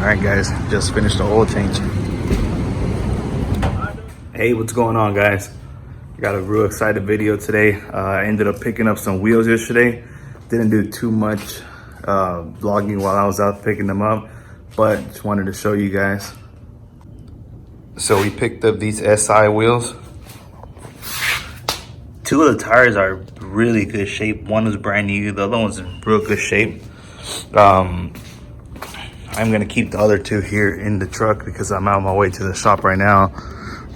Alright guys, just finished the oil change. Hey, what's going on guys? Got a real excited video today. I ended up picking up some wheels yesterday. Didn't do too much vlogging while I was out picking them up, but just wanted to show you guys. So we picked up these SI wheels. Two of the tires are really good shape. One is brand new, the other one's in real good shape. I'm gonna keep the other two here in the truck because I'm on my way to the shop right now.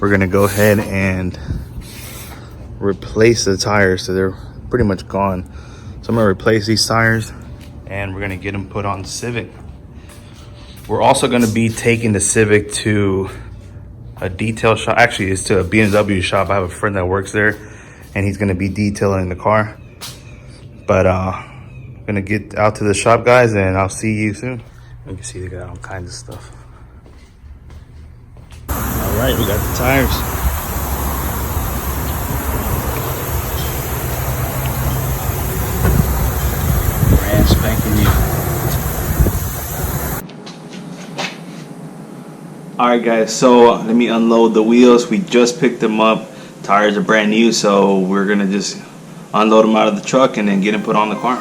We're gonna go ahead and replace the tires, so they're pretty much gone. So I'm gonna replace these tires and we're gonna get them put on the Civic. We're also gonna be taking the Civic to a detail shop. Actually, it's to a BMW shop. I have a friend that works there and he's gonna be detailing the car. But I'm gonna get out to the shop, guys, and I'll see you soon. You can see they got all kinds of stuff. All right, we got the tires. Brand spanking new. All right, guys, so let me unload the wheels. We just picked them up. Tires are brand new, so we're gonna just unload them out of the truck and then get them put on the car.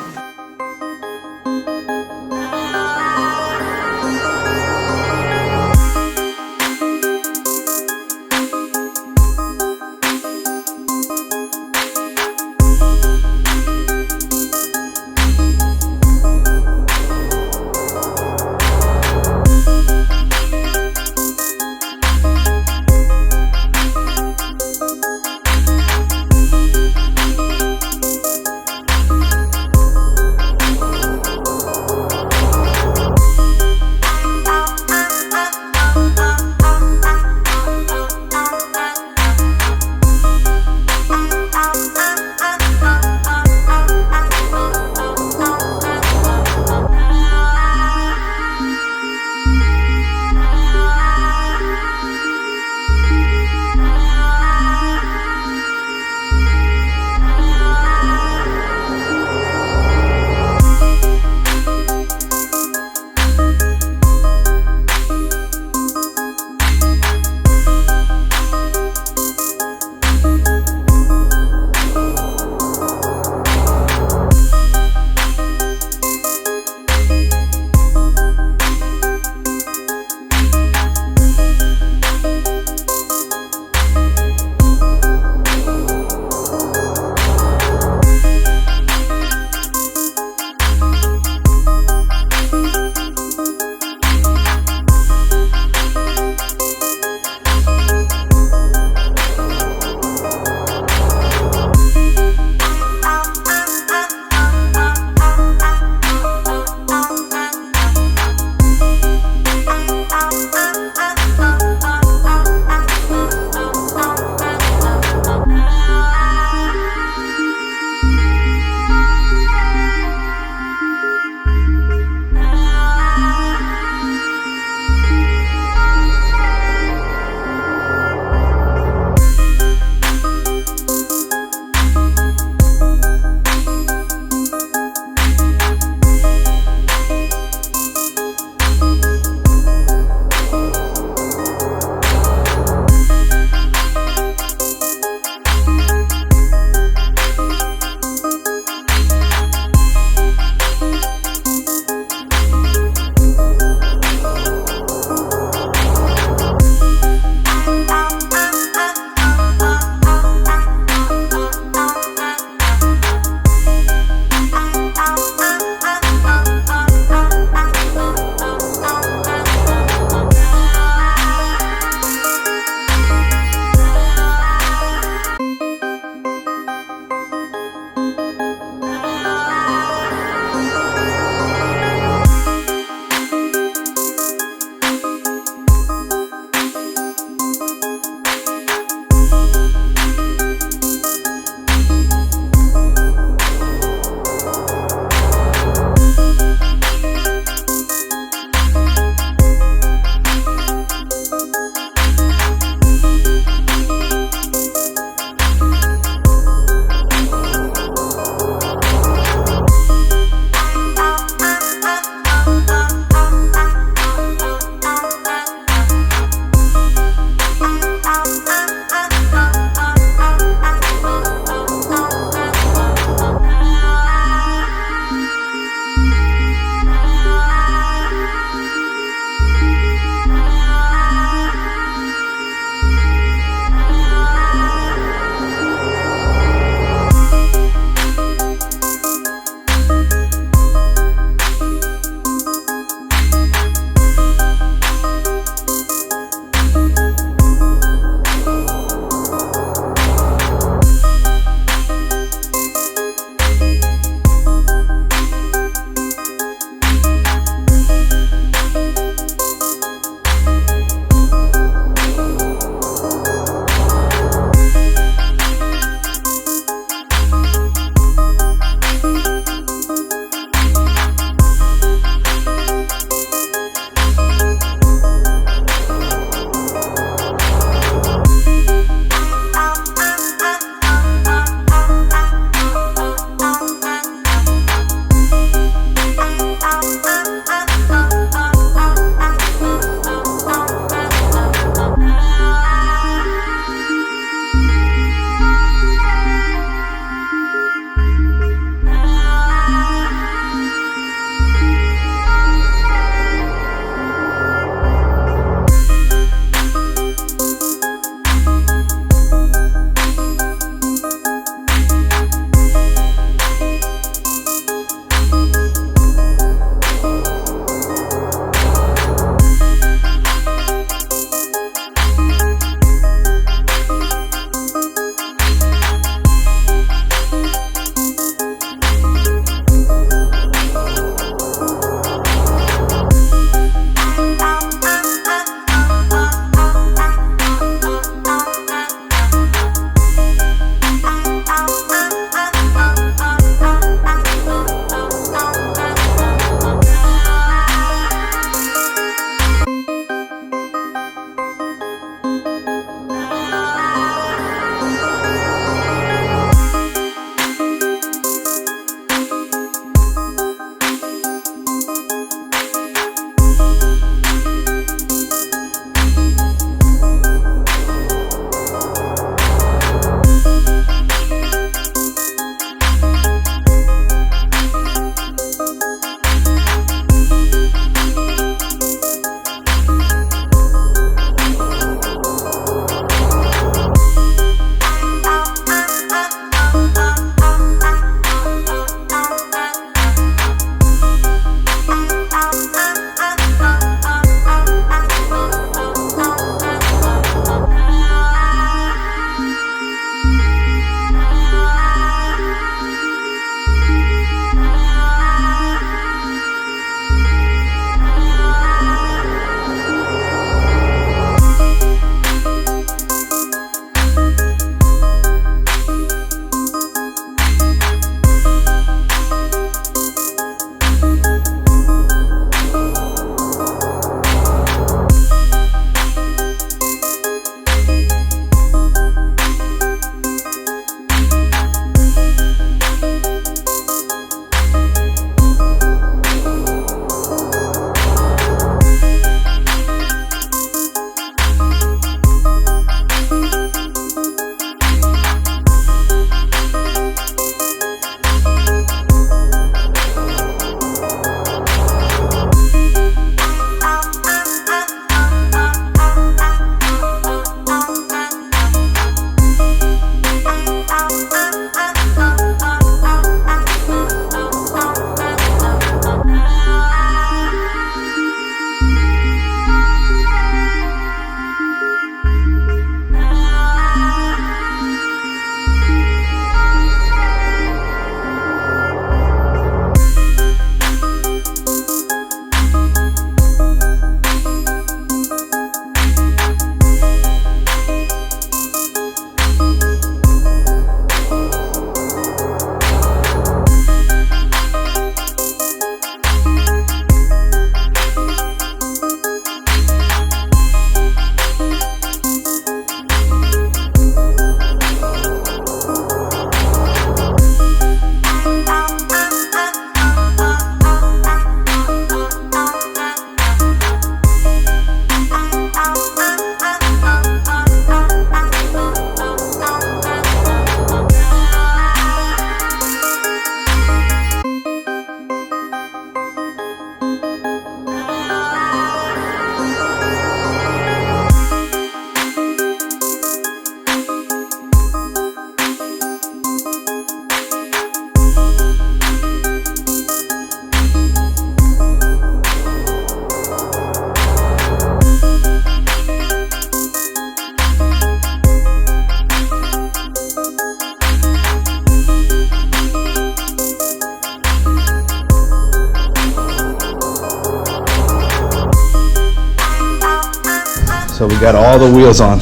So we got all the wheels on.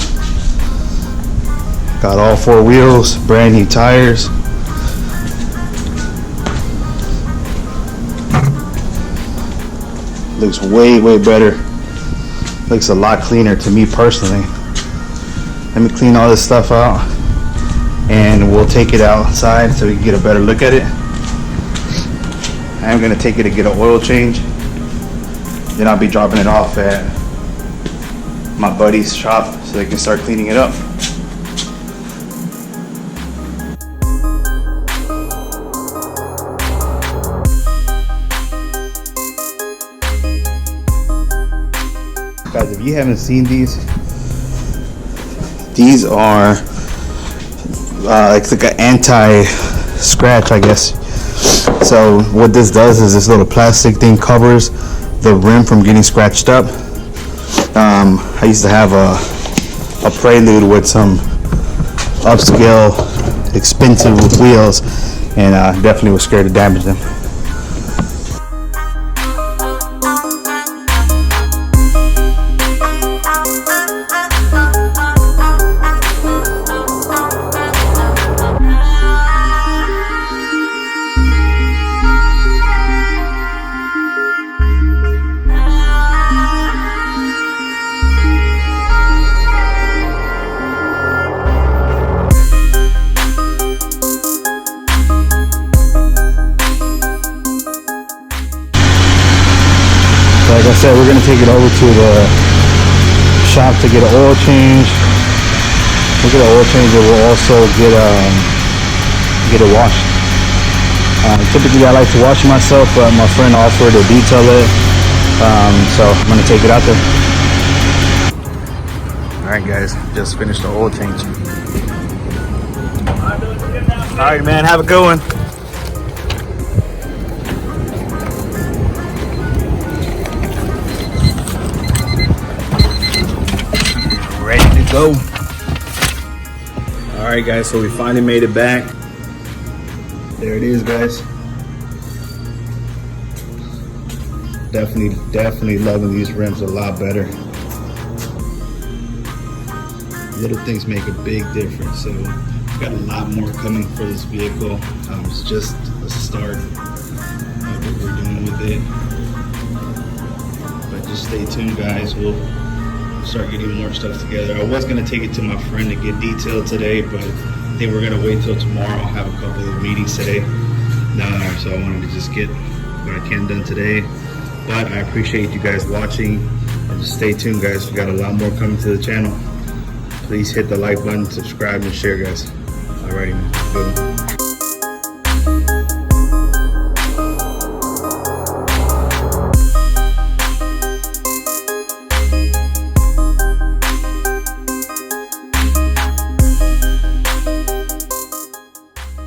Got all 4 wheels, brand new tires. Looks way better. Looks a lot cleaner to me personally. Let me clean all this stuff out and we'll take it outside so we can get a better look at it. I'm gonna take it to get an oil change. Then I'll be dropping it off at my buddy's shop so they can start cleaning it up. Guys, if you haven't seen these are it's like an anti-scratch, I guess. So what this does is this little plastic thing covers the rim from getting scratched up. I used to have a Prelude with some upscale expensive wheels, and definitely was scared to damage them. Like I said, we're gonna take it over to the shop to get an oil change. We'll get an oil change, and we'll also get it washed. Typically, I like to wash myself, but my friend offered to detail it, so I'm gonna take it out there. All right, guys, just finished the oil change. All right, man, have a good one. Go. All right, guys, so we finally made it back. There it is, guys. Definitely loving these rims a lot better. Little things make a big difference. So we've got a lot more coming for this vehicle. It's just a start of what we're doing with it. But just stay tuned, guys. We'll start getting more stuff together. I was gonna take it to my friend to get detailed today, but I think we're gonna wait till tomorrow. I'll have a couple of meetings today, so I wanted to just get what I can done today. But I appreciate you guys watching, and just stay tuned, guys. We got a lot more coming to the channel. Please hit the like button, subscribe, and share, guys. Alrighty, man. Good one.